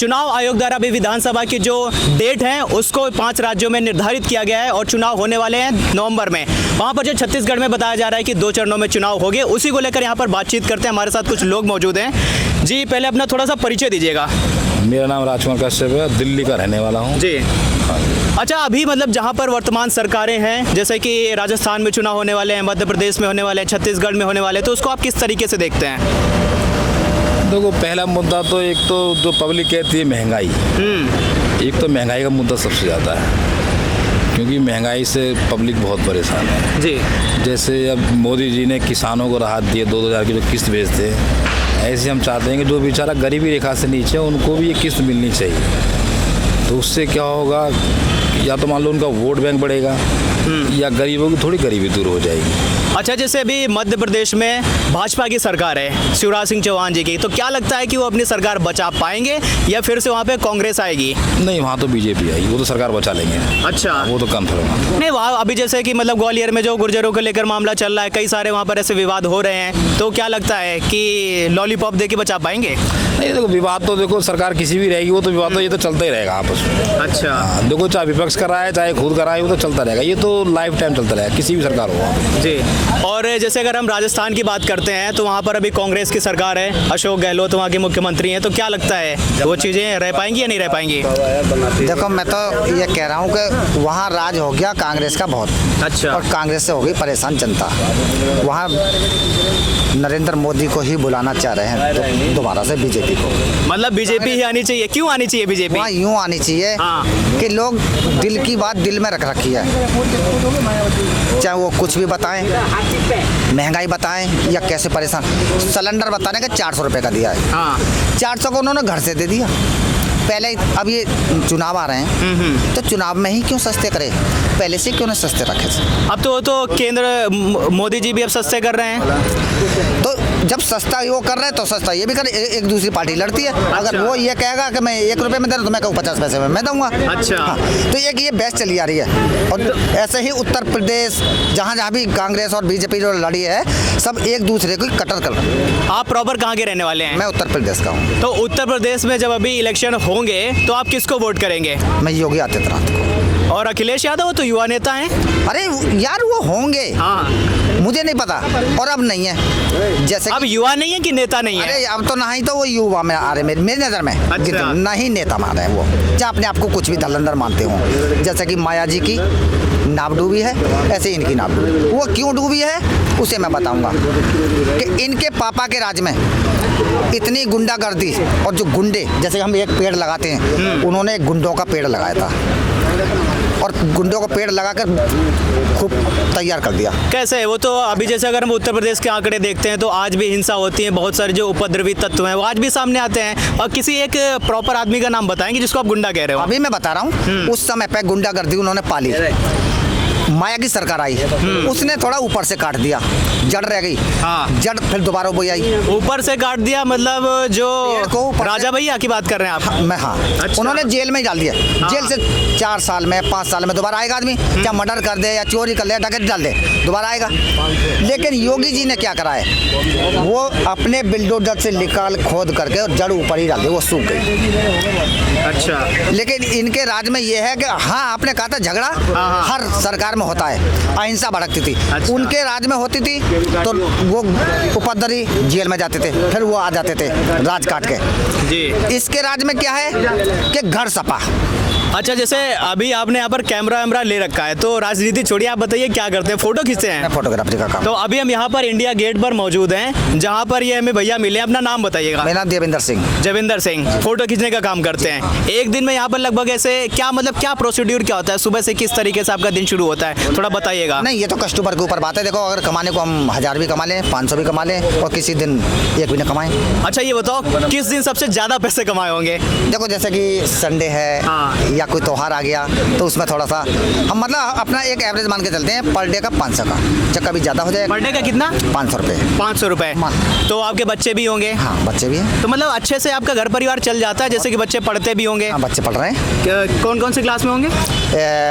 चुनाव आयोग द्वारा अभी विधानसभा की जो डेट है उसको 5 राज्यों में निर्धारित किया गया है और चुनाव होने वाले हैं नवंबर में। वहाँ पर जो छत्तीसगढ़ में बताया जा रहा है कि 2 चरणों में चुनाव होंगे, उसी को लेकर यहाँ पर बातचीत करते हैं। हमारे साथ कुछ लोग मौजूद हैं। जी, पहले अपना थोड़ा सा परिचय दीजिएगा। मेरा नाम राजकुमार कश्यप है, दिल्ली का रहने वाला हूँ। जी, अच्छा, अभी मतलब जहाँ पर वर्तमान सरकारें हैं, जैसे कि राजस्थान में चुनाव होने वाले हैं, मध्य प्रदेश में होने वाले हैं, छत्तीसगढ़ में होने वाले हैं, तो उसको आप किस तरीके से देखते हैं? देखो, पहला मुद्दा तो एक तो जो पब्लिक कहती है महंगाई, एक तो महंगाई का मुद्दा सबसे ज़्यादा है, क्योंकि महंगाई से पब्लिक बहुत परेशान है। जी, जैसे अब मोदी जी ने किसानों को राहत दी है, 2,000 की जो किस्त भेजते हैं, ऐसे हम चाहते हैं कि जो बेचारा गरीबी रेखा से नीचे है उनको भी ये किस्त मिलनी चाहिए। तो उससे क्या होगा, या तो मान लो उनका वोट बैंक बढ़ेगा या गरीबों की थोड़ी गरीबी दूर हो जाएगी। अच्छा, जैसे अभी मध्य प्रदेश में भाजपा की सरकार है, शिवराज सिंह चौहान जी की, तो क्या लगता है कि वो अपनी सरकार बचा पाएंगे या फिर से वहाँ पे कांग्रेस आएगी? नहीं, वहाँ तो बीजेपी आएगी, वो तो सरकार बचा लेंगे। अच्छा, वो तो कंफर्म है। नहीं, वहाँ अभी जैसे कि मतलब ग्वालियर में जो गुर्जरों को लेकर मामला चल रहा है, कई सारे वहाँ पर ऐसे विवाद हो रहे हैं, तो क्या लगता है कि लॉलीपॉप दे के बचा पाएंगे? नहीं, देखो, विवाद तो देखो सरकार किसी भी रहेगी, वो तो विवाद तो ये तो चलता ही रहेगा आपस में। अच्छा, देखो, चाहे विपक्ष कर रहा है चाहे खुद कर रहा है, वो तो चलता रहेगा, ये तो लाइफ टाइम चलता रहेगा, किसी भी सरकार होगा। जी, और जैसे अगर हम राजस्थान की बात करते हैं तो वहाँ पर अभी कांग्रेस की सरकार है, अशोक गहलोत वहाँ के मुख्यमंत्री हैं, तो क्या लगता है वो चीज़ें रह पाएंगी या नहीं रह पाएंगी? देखो, मैं तो ये कह रहा हूँ कि वहाँ राज हो गया कांग्रेस का बहुत। अच्छा, और कांग्रेस से हो गई परेशान जनता। वहाँ नरेंद्र मोदी को ही बुलाना चाह रहे हैं, तो दोबारा से बीजेपी को। मतलब बीजेपी ही आनी चाहिए? क्यों आनी चाहिए बीजेपी? वहाँ यूँ आनी चाहिए कि लोग दिल की बात दिल में रख रखी है, चाहे वो कुछ भी बताएं, महंगाई बताएं या कैसे परेशान। सिलेंडर बताने का 400 रुपये का दिया है, 400 को उन्होंने घर से दे दिया। पहले अब ये चुनाव आ रहे हैं तो चुनाव में ही क्यों सस्ते करे, पहले से क्यों नहीं सस्ते रखे? अब तो केंद्र मोदी जी भी अब सस्ते कर रहे हैं, तो जब सस्ता वो कर रहे हैं तो सस्ता ये भी कर। एक दूसरी पार्टी लड़ती है। अगर वो ये कहेगा कि मैं 1 रुपये में दे रहा हूँ तो मैं कहूँ 50 पैसे में मैं दूंगा। अच्छा, हाँ, तो ये बहस चली आ रही है। और ऐसे ही उत्तर प्रदेश जहाँ जहाँ भी कांग्रेस और बीजेपी जो लड़ी है, सब एक दूसरे को कटर कर रहे हैं। आप प्रॉपर कहाँ के रहने वाले हैं? मैं उत्तर प्रदेश का हूँ। तो उत्तर प्रदेश में जब अभी इलेक्शन होंगे तो आप किसको वोट करेंगे? मैं योगी आदित्यनाथ को। और अखिलेश यादव तो युवा नेता हैं। अरे यार, वो होंगे, हाँ, मुझे नहीं पता, और अब नहीं है। जैसे अब युवा नहीं है कि नेता नहीं है? अरे अब तो नहीं, तो वो युवा में आ रहे मेरी नज़र में। अच्छा, नहीं नेता मान रहे हैं वो, चाहे अपने आप को कुछ भी धलंधर मानते हो। जैसे कि माया जी की नाव डूबी है, ऐसे इनकी नाव डूबी। वो क्यों डूबी है उसे मैं बताऊंगा कि इनके पापा के राज में इतनी गुंडागर्दी, और जो गुंडे, जैसे हम एक पेड़ लगाते हैं, उन्होंने एक गुंडों का पेड़ लगाया था और गुंडों का पेड़ लगाकर खूब तैयार कर दिया। कैसे है वो? तो अभी जैसे अगर हम उत्तर प्रदेश के आंकड़े देखते हैं तो आज भी हिंसा होती है, बहुत सारे जो उपद्रवी तत्व हैं वो आज भी सामने आते हैं। और किसी एक प्रॉपर आदमी का नाम बताएंगे जिसको आप गुंडा कह रहे हो? अभी मैं बता रहा हूँ, उस समय पे गुंडागर्दी उन्होंने पाली। माया की सरकार आई, उसने थोड़ा ऊपर से काट दिया, जड़ रह गई। हाँ, जड़ फिर दोबारा वो आई, ऊपर से काट दिया। मतलब जो राजा भैया की बात कर रहे हैं आप? मैं, हाँ, अच्छा। उन्होंने जेल में डाल दिया। हाँ। जेल से 4 साल में 5 साल में दोबारा आएगा आदमी, चाहे मर्डर कर दे या चोरी कर ले, डकैती डाल दे, दोबारा आएगा। लेकिन योगी जी ने क्या करा है, वो अपने बिल्डोजर से निकाल खोद करके और जड़ ऊपर ही डाल दी, वो सूख गई। अच्छा, लेकिन इनके राज में ये है कि हाँ, आपने कहा था झगड़ा हर सरकार में होता है, अहिंसा भड़कती थी। अच्छा। उनके राज में होती थी तो वो उपद्रवी जेल में जाते थे, फिर वो आ जाते थे राज काट के। जी, इसके राज में क्या है कि घर सपा। अच्छा, जैसे अभी आपने यहाँ पर कैमरा वैमरा ले रखा है, तो राजनीति छोड़िए, आप बताइए क्या करते हैं? फोटो खींचते हैं? फोटोग्राफी का काम। तो अभी हम यहाँ पर इंडिया गेट पर मौजूद हैं, जहाँ पर ये हमें भैया मिले। अपना नाम बताइएगा। मेरा नाम देवेंद्र सिंह। देवेंद्र सिंह, फोटो खींचने का काम करते हैं। एक दिन में यहाँ पर लगभग ऐसे क्या, मतलब क्या प्रोसीड्यूर क्या होता है? सुबह से किस तरीके से आपका दिन शुरू होता है, थोड़ा बताइएगा। नहीं, ये तो कस्टमर के ऊपर बात है। देखो, अगर कमाने को हम 1000 भी कमा लें, 500 भी कमा लें, और किसी दिन 1 भी न कमाएं। अच्छा, ये बताओ किस दिन सबसे ज्यादा पैसे कमाए होंगे? देखो, जैसे कि संडे है या कोई त्योहार आ गया तो उसमें थोड़ा सा हम मतलब अपना एक एवरेज मान के चलते हैं, पर डे का 500 का, चाहे कभी ज्यादा हो जाए। पर डे का कितना? 500 रुपये। 500 रुपये। तो आपके बच्चे भी होंगे? हाँ, बच्चे भी हैं। तो मतलब अच्छे से आपका घर परिवार चल जाता है, जैसे कि बच्चे पढ़ते भी होंगे? हाँ, बच्चे पढ़ रहे हैं। कौन कौन सी क्लास में होंगे?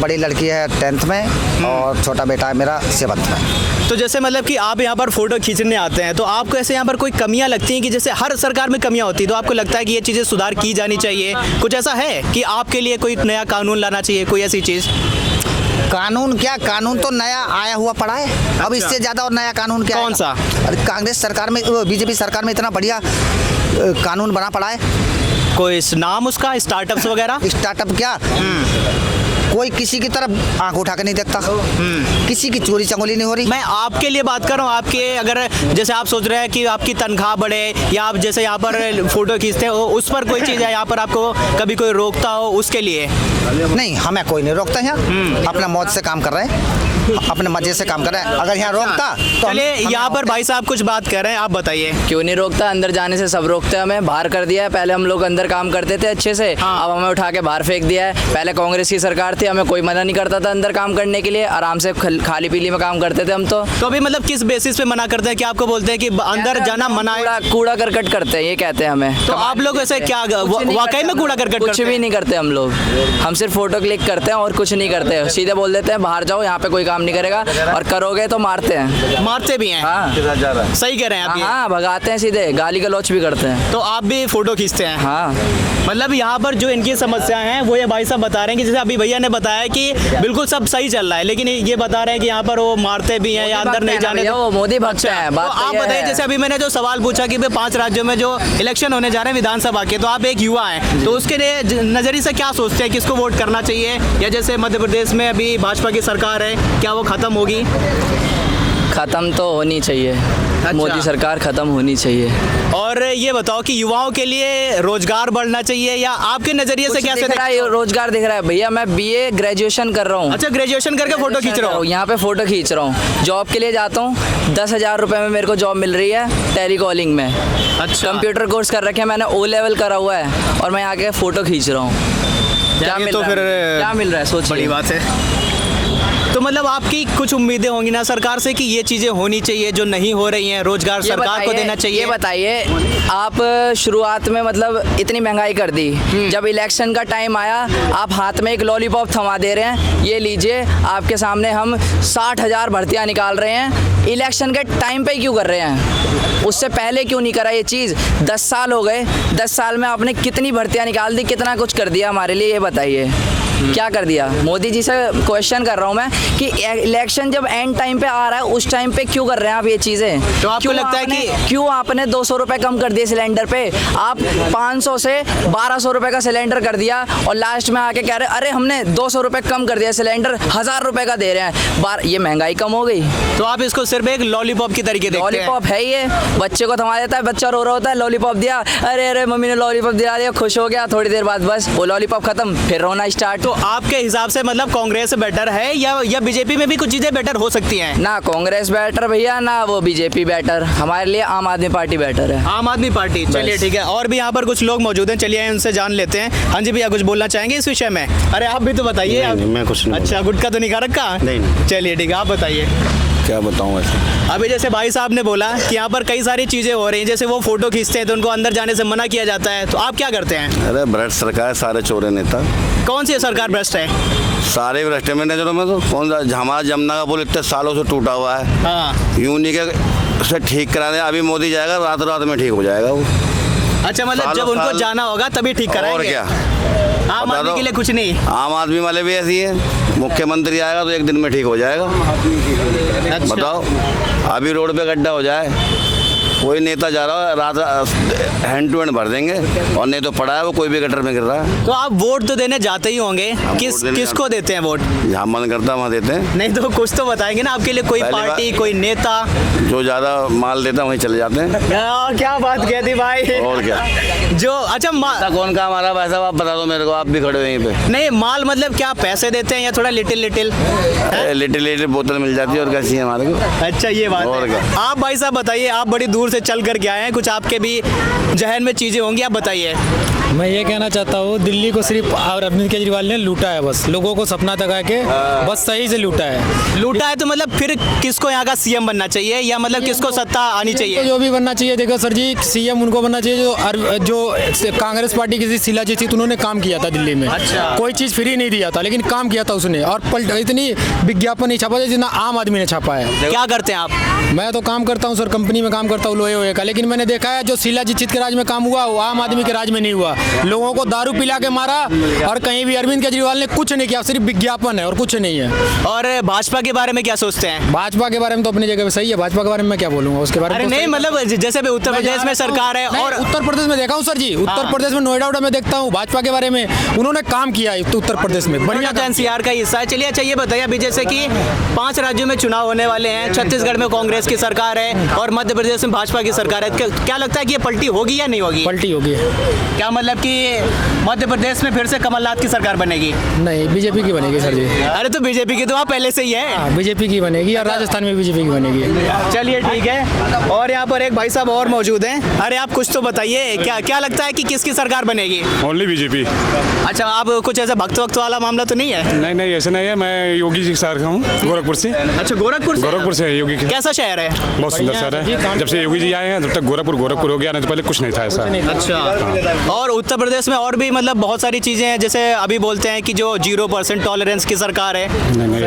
बड़ी लड़की है 10th में और छोटा बेटा है मेरा 7th में। तो जैसे मतलब कि आप यहाँ पर फोटो खींचने आते हैं तो आपको ऐसे यहाँ पर कोई कमियां लगती हैं कि जैसे हर सरकार में कमियां होती है तो आपको लगता है कि ये चीज़ें सुधार की जानी चाहिए, कुछ ऐसा है कि आपके लिए कोई नया कानून लाना चाहिए, कोई ऐसी चीज़? कानून क्या, कानून तो नया आया हुआ पड़ा है। अब इससे ज्यादा और नया कानून क्या कौन सा? अरे कांग्रेस सरकार में, बीजेपी सरकार में इतना बढ़िया कानून बना पड़ा है। कोई नाम उसका, स्टार्टअप्स वगैरह? स्टार्टअप क्या, कोई किसी की तरफ आंख उठा के नहीं देखता, किसी की चोरी चंगोली नहीं हो रही। मैं आपके लिए बात कर रहा हूँ, आपके अगर जैसे आप सोच रहे हैं कि आपकी तनख्वाह बढ़े या आप जैसे यहाँ पर फोटो खींचते हो उस पर कोई चीज़ है यहाँ पर आपको कभी कोई रोकता हो उसके लिए? नहीं, हमें कोई नहीं रोकता यहाँ, अपना मौज से काम कर रहे हैं, अपने मजे से काम कर रहे हैं। अगर यहाँ रोकता तो चलिए यहाँ पर भाई साहब कुछ बात कर रहे हैं, आप बताइए। क्यों नहीं रोकता, अंदर जाने से सब रोकते हैं, हमें बाहर कर दिया है। पहले हम लोग अंदर काम करते थे अच्छे से, अब हमें उठा के बाहर फेंक दिया है। पहले कांग्रेस की सरकार थी, हमें कोई मना नहीं करता था अंदर काम करने के लिए, आराम से खाली पीली में काम करते थे हम। तो अभी मतलब किस बेसिस पे मना करते हैं कि आपको बोलते हैं कि अंदर जाना मना है? कूड़ा करकट करते हैं ये कहते हैं हमें। तो आप लोग ऐसे क्या वाकई में कूड़ा करकट कुछ भी नहीं करते हम लोग, हम सिर्फ फोटो क्लिक करते हैं और कुछ नहीं करते। सीधे बोल देते हैं बाहर जाओ, यहाँ पे कोई काम नहीं करेगा, और करोगे तो मारते हैं। मारते भी हैं? हाँ सही कह रहे हैं आप ये? हाँ, भगाते हैं सीधे, गाली गलौच भी करते हैं। तो आप भी फोटो खींचते हैं? हाँ, मतलब यहाँ पर जो इनकी समस्याएं हैं वो ये भाई साहब बता रहे हैं कि जैसे अभी भैया ने बताया कि बिल्कुल सब सही चल रहा है, लेकिन ये बता रहे हैं कि यहाँ पर वो मारते भी हैं या अंदर नहीं जाने। वो मोदी भक्त है। तो आप बताइए, जैसे अभी मैंने जो सवाल पूछा कि 5 राज्यों में जो इलेक्शन होने जा रहे हैं विधानसभा के, तो आप एक युवा हैं, तो उसके लिए नजरिए से क्या सोचते हैं, किसको वोट करना चाहिए? या जैसे मध्य प्रदेश में अभी भाजपा की सरकार है, क्या वो खत्म होगी? खत्म तो होनी चाहिए। मोदी सरकार खत्म होनी चाहिए। और ये बताओ कि युवाओं के लिए रोजगार बढ़ना चाहिए या आपके नजरिए से कैसे दिख रहा है? रोजगार दिख रहा है भैया, मैं बीए ग्रेजुएशन कर रहा हूँ। अच्छा, ग्रेजुएशन करके फोटो खींच रहा हूँ? यहाँ पे फोटो खींच रहा हूँ, जॉब के लिए जाता हूँ, 10,000 रुपये में मेरे को जॉब मिल रही है टेलीकॉलिंग में। अच्छा, कंप्यूटर कोर्स कर रखे हैं मैंने, O लेवल करा हुआ है, और मैं यहाँ के फोटो खींच रहा हूँ। क्या मिल रहा है सोचिए। बड़ी बात है। तो मतलब आपकी कुछ उम्मीदें होंगी ना सरकार से कि ये चीज़ें होनी चाहिए जो नहीं हो रही हैं, रोजगार सरकार को देना चाहिए? ये बताइए, आप शुरुआत में मतलब इतनी महंगाई कर दी, जब इलेक्शन का टाइम आया आप हाथ में एक लॉलीपॉप थमा दे रहे हैं, ये लीजिए आपके सामने हम 60,000 भर्तियाँ निकाल रहे हैं। इलेक्शन के टाइम पे क्यों कर रहे हैं? उससे पहले क्यों नहीं करा ये चीज़? 10 साल हो गए, 10 साल में आपने कितनी भर्तियाँ निकाल दी, कितना कुछ कर दिया हमारे लिए, ये बताइए क्या कर दिया? मोदी जी से क्वेश्चन कर रहा हूँ मैं कि इलेक्शन जब एंड टाइम पे आ रहा है उस टाइम पे क्यों कर रहे हैं आप ये चीज़ें? तो आपको लगता है कि क्यों आपने 200 रुपये कम कर दिए सिलेंडर पे? आप 500 से 1200 रुपये का सिलेंडर कर दिया और लास्ट में आके कह रहे अरे हमने 200 रुपये कम कर दिया, सिलेंडर 1000 रुपये का दे रहे हैं। ये महंगाई कम हो गई? तो आप इसको सिर्फ एक लॉलीपॉप की तरीके देखते हैं? लॉलीपॉप है ये, बच्चे को थमा देता है, बच्चा रो रहा होता है, लॉलीपॉप दिया, अरे अरे मम्मी ने लॉलीपॉप दिया, खुश हो गया, थोड़ी देर बाद बस वो लॉलीपॉप खत्म, फिर रोना स्टार्ट। तो आपके हिसाब से मतलब कांग्रेस बेटर है या बीजेपी में भी कुछ चीजें बेटर हो सकती हैं? ना कांग्रेस बेटर भैया, ना वो बीजेपी बेटर, हमारे लिए आम आदमी पार्टी बेटर है। आम आदमी पार्टी, चलिए ठीक है। और भी यहाँ पर कुछ लोग मौजूद हैं, चलिए उनसे जान लेते हैं। हाँ जी भैया, कुछ बोलना चाहेंगे इस विषय में? अरे आप भी तो बताइए। मैं कुछ नहीं। अच्छा, गुटखा तो नहीं खा रखा? नहीं। चलिए ठीक है, आप बताइए। क्या बताऊँ ऐसे? अभी जैसे भाई साहब ने बोला कि यहाँ पर कई सारी चीज़ें हो रही हैं, जैसे वो फोटो खींचते हैं तो उनको अंदर जाने से मना किया जाता है, तो आप क्या करते हैं? अरे भ्रष्ट सरकार, सारे चोरे नेता। कौन सी सरकार भ्रष्ट है? सारे भ्रष्ट में नजरों में तो कौन सा? हमारा जमुना का पुल इतने सालों से टूटा हुआ है, हाँ। यूं नहीं के उसे ठीक करा दे, अभी मोदी जाएगा रात रात में ठीक हो जाएगा वो। अच्छा, मतलब जब उनको जाना होगा तभी ठीक कराएंगे? और क्या, आम आदमी के लिए कुछ नहीं? आम आदमी वाले भी ऐसी है, मुख्यमंत्री आएगा तो एक दिन में ठीक हो जाएगा। अच्छा। बताओ, अभी रोड पे गड्ढा हो जाए, कोई नेता जा रहा है रात हैंड टू हैंड भर देंगे, और नहीं तो पड़ा है वो कोई भी गटर में गिर रहा है। तो आप वोट तो देने जाते ही होंगे, किसको देते हैं वोट? जहाँ मन करता है वहाँ देते हैं। नहीं तो कुछ तो बताएंगे ना, आपके लिए कोई पार्टी, कोई नेता? जो ज्यादा माल देता है वहीं चले जाते हैं। क्या बात कहती भाई। और क्या जो अच्छा कौन का हमारा पैसा आप बता दो मेरे को, आप भी खड़े हो यहीं पे। नहीं, माल मतलब क्या पैसे देते हैं या थोड़ा लिटिल लिटिल लिटिल बोतल मिल जाती है और कैसी है हमारे को। अच्छा, ये बात और है। क्या। आप भाई साहब बताइए, आप बड़ी दूर से चल करके आए हैं, कुछ आपके भी जहन में चीजें होंगी, आप बताइए। मैं ये कहना चाहता हूँ, दिल्ली को सिर्फ और अरविंद केजरीवाल ने लूटा है, बस लोगों को सपना दिखा के बस सही से लूटा है। लूटा है तो मतलब फिर किसको यहाँ का सीएम बनना चाहिए, या मतलब किसको सत्ता आनी तो चाहिए? जो भी बनना चाहिए, देखो सर जी, सीएम उनको बनना चाहिए जो कांग्रेस पार्टी की शीला जीत उन्होंने काम किया था दिल्ली में। अच्छा। कोई चीज़ फ्री नहीं दिया था, लेकिन काम किया था उसने, और इतनी विज्ञापन नहीं छापा जितना आम आदमी ने छापा है। क्या करते हैं आप? मैं तो काम करता हूँ सर, कंपनी में काम करता हूँ लोहे का, लेकिन मैंने देखा है जो शीला जीत के राज में काम हुआ वो आम आदमी के राज में नहीं हुआ। लोगों को दारू पिला के मारा, और कहीं भी अरविंद केजरीवाल ने कुछ नहीं किया, सिर्फ विज्ञापन है और कुछ नहीं है। और भाजपा के बारे में क्या सोचते हैं? भाजपा के बारे में तो अपनी जगह पे सही है, भाजपा के बारे में मैं क्या बोलूंगा उसके बारे में। अरे तो नहीं, मतलब जैसे भी उत्तर प्रदेश में सरकार है, और उत्तर प्रदेश में देखा हूँ सर जी, उत्तर प्रदेश में नोएडा में देखता हूँ भाजपा के बारे में, उन्होंने काम किया है उत्तर प्रदेश में, बढ़िया एनसीआर का हिस्सा है। चलिए, अच्छा ये बताइए, अभी जैसे कि 5 राज्यों में चुनाव होने वाले हैं, छत्तीसगढ़ में कांग्रेस की सरकार है और मध्य प्रदेश में भाजपा की सरकार है, क्या लगता है कि ये पलटी होगी या नहीं होगी? पलटी होगी। क्या मतलब कि मध्य प्रदेश में फिर से कमलनाथ की सरकार बनेगी? नहीं, बीजेपी की बनेगी सर जी। अरे तो बीजेपी की तो वहाँ पहले से ही है। बीजेपी की बनेगी, और राजस्थान में बीजेपी की बनेगी। चलिए ठीक है। और यहाँ पर एक भाई साहब और मौजूद हैं। अरे आप कुछ तो बताइए, क्या लगता है कि किसकी सरकार बनेगी? Only BJP. अच्छा, आप कुछ ऐसा भक्त वक्त वाला मामला तो नहीं है? नहीं ऐसा नहीं है, मैं योगी जी सर का हूँ, गोरखपुर से। अच्छा, गोरखपुर से योगी के। कैसा शहर है? बहुत सुंदर शहर है, जब से योगी जी आए हैं तब तक गोरखपुर हो गया, नहीं तो पहले कुछ नहीं था ऐसा। अच्छा। और उत्तर प्रदेश में और भी मतलब बहुत सारी चीजें हैं, जैसे अभी बोलते हैं कि जो 0% टॉलरेंस की सरकार है। नहीं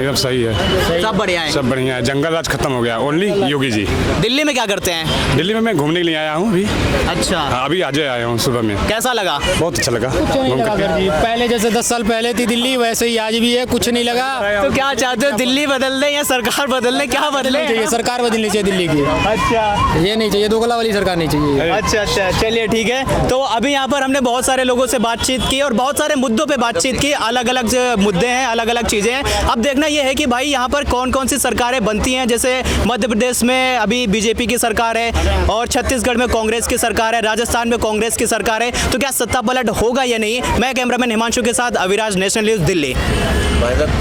सब सही है, सब बढ़िया है, सब बढ़िया है, जंगल राज खत्म हो गया, ओनली योगी जी। दिल्ली में क्या करते हैं? दिल्ली में मैं घूमने के लिए आया हूँ अभी। अच्छा। अभी आज आया हूँ सुबह में। कैसा लगा? बहुत अच्छा लगा। पहले जैसे 10 साल पहले थी दिल्ली, वैसे ही आज भी है, कुछ नहीं लगा। तो क्या चाहते हो, दिल्ली बदल दें या सरकार बदल दें? क्या बदले? चाहिए सरकार बदलनी चाहिए दिल्ली की। अच्छा, ये नहीं चाहिए, दोगला वाली सरकार नहीं चाहिए। अच्छा, चलिए ठीक है। तो अभी यहाँ पर हमने बहुत सारे लोगों से बातचीत की और बहुत सारे मुद्दों पे बातचीत की, अलग अलग मुद्दे हैं, अलग अलग चीज़ें हैं। अब देखना ये है कि भाई यहाँ पर कौन कौन सी सरकारें बनती हैं। जैसे मध्य प्रदेश में अभी बीजेपी की सरकार है, और छत्तीसगढ़ में कांग्रेस की सरकार है, राजस्थान में कांग्रेस की सरकार है। तो क्या सत्ता पलट होगा या नहीं? मैं कैमरामैन हिमांशु के साथ अविराज, नेशनल न्यूज़, दिल्ली।